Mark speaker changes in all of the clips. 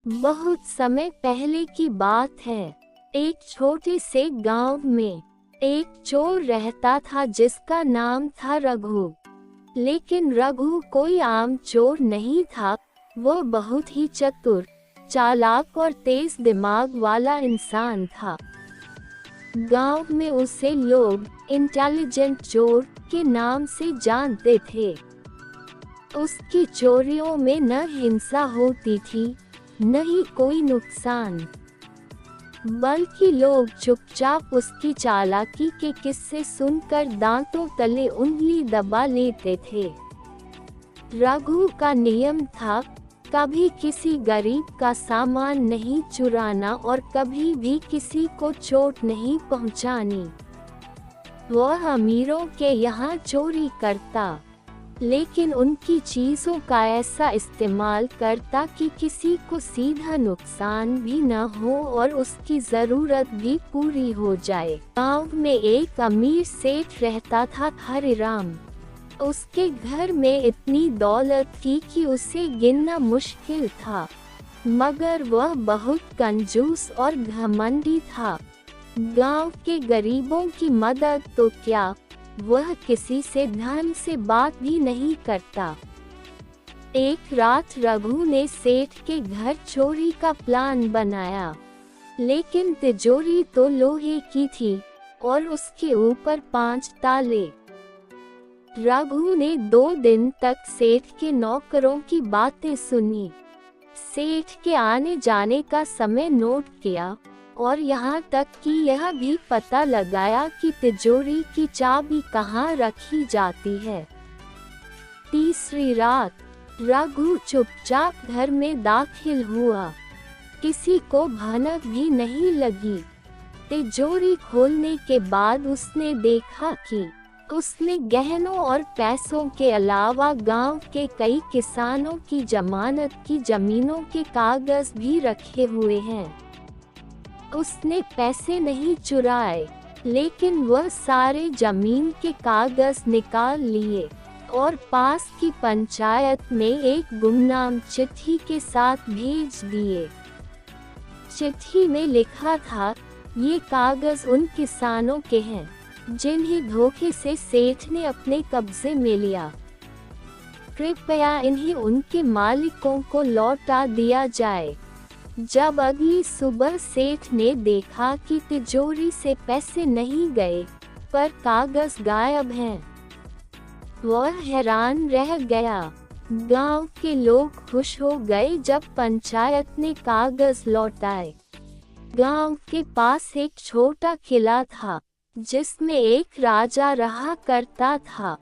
Speaker 1: बहुत समय पहले की बात है। एक छोटे से गांव में एक चोर रहता था जिसका नाम था रघु। लेकिन रघु कोई आम चोर नहीं था। वह बहुत ही चतुर, चालाक और तेज दिमाग वाला इंसान था। गांव में उसे लोग इंटेलिजेंट चोर के नाम से जानते थे। उसकी चोरियों में न हिंसा होती थी, न ही कोई नुकसान, बल्कि लोग चुपचाप उसकी चालाकी के किस्से सुनकर दांतों तले उंगली दबा लेते थे। रघु का नियम था, कभी किसी गरीब का सामान नहीं चुराना और कभी भी किसी को चोट नहीं पहुंचानी। वह अमीरों के यहाँ चोरी करता, लेकिन उनकी चीजों का ऐसा इस्तेमाल करता कि किसी को सीधा नुकसान भी न हो और उसकी जरूरत भी पूरी हो जाए। गांव में एक अमीर सेठ रहता था, हरिराम। उसके घर में इतनी दौलत थी कि उसे गिनना मुश्किल था, मगर वह बहुत कंजूस और घमंडी था। गांव के गरीबों की मदद तो क्या, वह किसी से ढंग से बात भी नहीं करता। एक रात रघु ने सेठ के घर चोरी का प्लान बनाया, लेकिन तिजोरी तो लोहे की थी और उसके ऊपर 5 ताले। रघु ने 2 दिन तक सेठ के नौकरों की बातें सुनी, सेठ के आने जाने का समय नोट किया और यहाँ तक कि यह भी पता लगाया कि तिजोरी की चाबी कहाँ रखी जाती है। तीसरी रात रघु चुपचाप घर में दाखिल हुआ। किसी को भनक भी नहीं लगी। तिजोरी खोलने के बाद उसने देखा कि उसने गहनों और पैसों के अलावा गांव के कई किसानों की जमानत की जमीनों के कागज भी रखे हुए हैं। उसने पैसे नहीं चुराए, लेकिन वह सारे जमीन के कागज निकाल लिए और पास की पंचायत में एक गुमनाम चिट्ठी के साथ भेज दिए। चिट्ठी में लिखा था, ये कागज उन किसानों के हैं जिन्हें धोखे से सेठ ने अपने कब्जे में लिया। कृपया इन्हें उनके मालिकों को लौटा दिया जाए। जब अगली सुबह सेठ ने देखा कि तिजोरी से पैसे नहीं गए, पर कागज गायब हैं, वह हैरान रह गया। गांव के लोग खुश हो गए जब पंचायत ने कागज लौटाए। गांव के पास एक छोटा किला था, जिसमें एक राजा रहा करता था।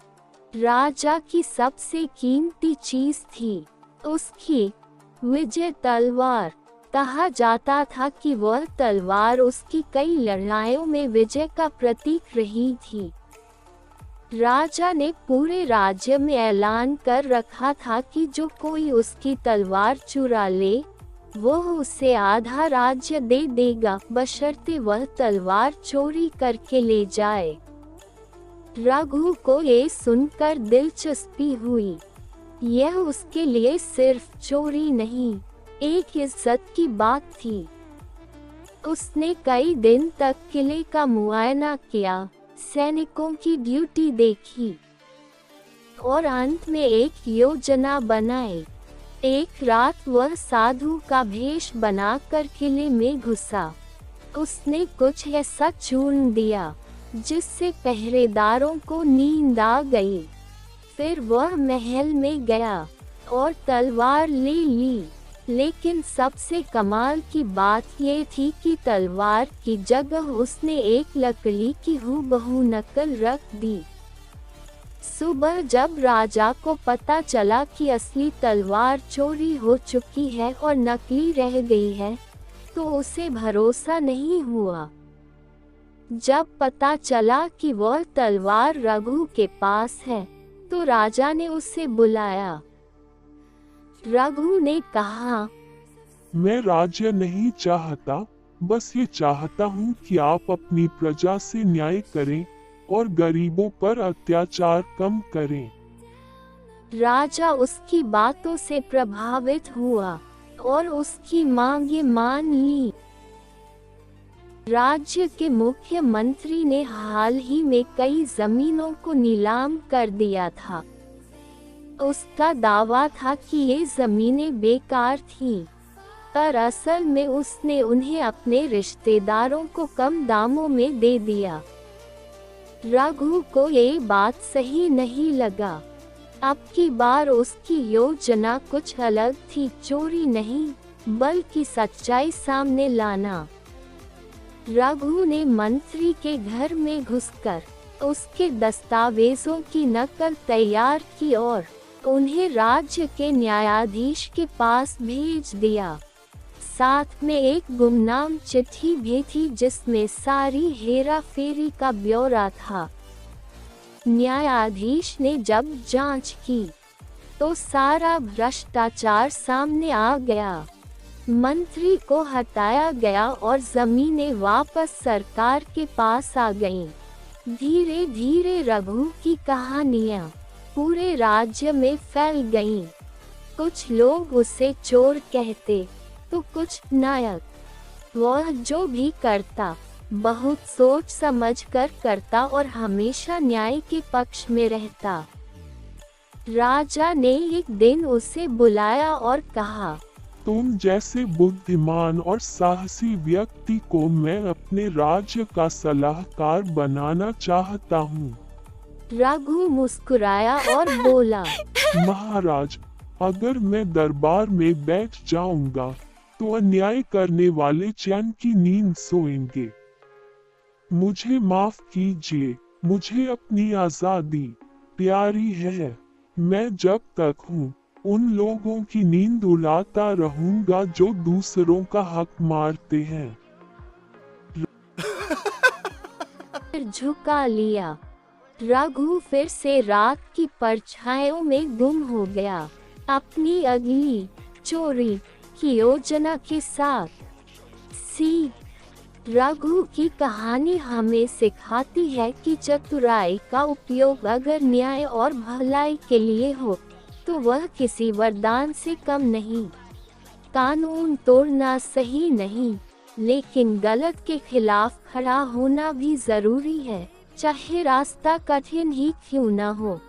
Speaker 1: राजा की सबसे कीमती चीज थी उसकी विजय तलवार। कहा जाता था कि वह तलवार उसकी कई लड़ाइयों में विजय का प्रतीक रही थी। राजा ने पूरे राज्य में ऐलान कर रखा था कि जो कोई उसकी तलवार चुरा ले, वह उसे आधा राज्य दे देगा, बशर्ते वह तलवार चोरी करके ले जाए। रघु को ये सुनकर दिलचस्पी हुई। यह उसके लिए सिर्फ चोरी नहीं, एक इज्जत की बात थी। उसने कई दिन तक किले का मुआयना किया, सैनिकों की ड्यूटी देखी और अंत में एक योजना बनाई। एक रात वह साधु का भेष बनाकर किले में घुसा। उसने कुछ ऐसा चूर्ण दिया जिससे पहरेदारों को नींद आ गई। फिर वह महल में गया और तलवार ले ली, लेकिन सबसे कमाल की बात ये थी कि तलवार की जगह उसने एक लकड़ी की हूबहू नकल रख दी। सुबह जब राजा को पता चला कि असली तलवार चोरी हो चुकी है और नकली रह गई है, तो उसे भरोसा नहीं हुआ। जब पता चला कि वह तलवार रघु के पास है, तो राजा ने उसे बुलाया। रघु ने कहा,
Speaker 2: मैं राज्य नहीं चाहता, बस ये चाहता हूँ कि आप अपनी प्रजा से न्याय करें और गरीबों पर अत्याचार कम करें।
Speaker 1: राजा उसकी बातों से प्रभावित हुआ। और उसकी मांगे मान ली। राज्य के मुख्यमंत्री ने हाल ही में कई जमीनों को नीलाम कर दिया था। उसका दावा था कि ये जमीनें बेकार थीं, पर असल में उसने उन्हें अपने रिश्तेदारों को कम दामों में दे दिया। रघु को ये बात सही नहीं लगा। अब की बार उसकी योजना कुछ अलग थी, चोरी नहीं बल्कि सच्चाई सामने लाना। रघु ने मंत्री के घर में घुसकर उसके दस्तावेजों की नकल तैयार की और उन्हें राज्य के न्यायाधीश के पास भेज दिया। साथ में एक गुमनाम चिट्ठी भी थी जिसमें सारी हेरा फेरी का ब्यौरा था। न्यायाधीश ने जब जांच की तो सारा भ्रष्टाचार सामने आ गया। मंत्री को हटाया गया और जमीनें वापस सरकार के पास आ गईं। धीरे धीरे रघु की कहानियां पूरे राज्य में फैल गईं। कुछ लोग उसे चोर कहते तो कुछ नायक। वह जो भी करता बहुत सोच समझ कर करता और हमेशा न्याय के पक्ष में रहता। राजा ने एक दिन उसे बुलाया और कहा,
Speaker 2: तुम जैसे बुद्धिमान और साहसी व्यक्ति को मैं अपने राज्य का सलाहकार बनाना चाहता हूँ।
Speaker 1: रघु मुस्कुराया और बोला,
Speaker 2: महाराज, अगर मैं दरबार में बैठ जाऊंगा तो अन्याय करने वाले चैन की नींद सोएंगे। मुझे माफ कीजिए, मुझे अपनी आजादी प्यारी है। मैं जब तक हूँ उन लोगों की नींद उड़ाता रहूंगा जो दूसरों का हक मारते हैं।
Speaker 1: झुका लिया। रघु फिर से रात की परछाइयों में गुम हो गया, अपनी अगली चोरी की योजना के साथ। रघु की कहानी हमें सिखाती है कि चतुराई का उपयोग अगर न्याय और भलाई के लिए हो तो वह किसी वरदान से कम नहीं। कानून तोड़ना सही नहीं, लेकिन गलत के खिलाफ खड़ा होना भी जरूरी है, चाहे रास्ता कठिन ही क्यों न हो।